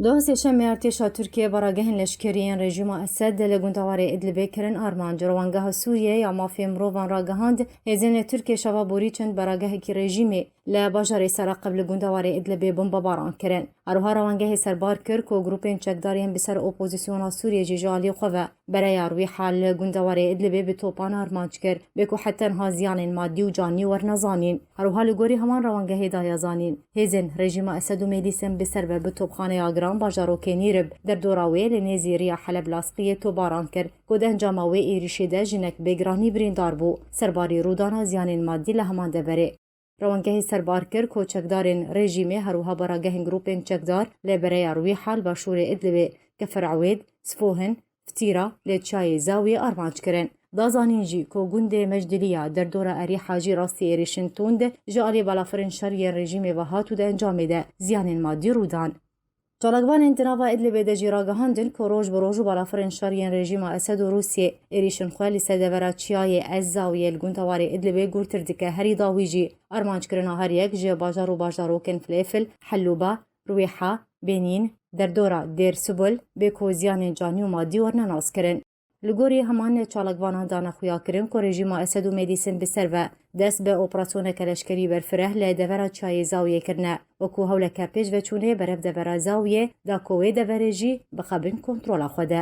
دوسێ شەمێ ارتێشا تورکیە بەڕاگەهێن لەشکریان ڕێژیما ئەسەد لە گوندەوارەی ئیدلیبێ کرن ئارمان جڕەوەنگەها سووریە یا مافیە مرۆڤان ڕاگەهاند هێزێنە تورکیە شەوا بۆری چەند بەڕاگەهێکی ڕێژیمێ لە باژارێ سەراقب لە گوندەوارەی ئیدلیبێ بمبەباران کرن هەروها ڕەوەنگەهێ سەربار کرد کۆ گروپên çekdariyên bi ser opozîsyona Sûriyê jî ji aliyê xwe ve bereya Rwîha li gundêwarê Idlibê bi topan armanc kir bê ku hetenha ziyanên maddî û canî wernezanîn هەروها li gorî heman ڕەوەنگەهê daya zanîn hêzên rejîma Esed û Mêdîsên bi ser ve bi topxaneya giran bajarokên Îrib derdora wê li nêzî Rêya Heleb Laskiye tobaran kir ku di encama wê êrişê de jinek bêgiranî birîndar bû serbarî rûdana ziyanên maddî li heman deverê ڕەوەنگەهی سەربار کرد کۆ çekdarên rejîmê هەروها بەڕاگەهên grûpên çekdar lê bereya Rwîha li başûrê Idlibê Keferawêd, Sfohin, Ftîra lê çayê Zawiyê armanc kirin. Dazanîn jî ku gundê Mecdiliya derdora Erîha jî rastî êrişin tund ji alî balafirên şeriyên rejîmê ve hat û di encamê de ziyanên maddî rûdan. Çalakvanên di nava Idlibê de jî ragihandin ku roj bi roj û balafirên şeriyên rejîma Esed û Rûsyê êrişin xwe li sedevera çiyayê Ez Zawiyê li gundêwarê Idlibê gurtir dike herî dawî jî armanckirina her yek ji bajar û bajarokên Filêfil, Hellûba, Rwîha, Benîn, derdora Dêr Subul bê ku ziyanên canî û maddî wernenas kirin. Li gorî heman çalakvanan dane xuya kirin ku rejîma Esed û Mêdîsên bi ser ve dest bi operasyoneke leşkerî berfireh li devera çayê Zawiyê kirine wekû hewleke pêşveçûnê berev devera Zawiyê da ku wê deverê jî bixebin kontrola xwe de.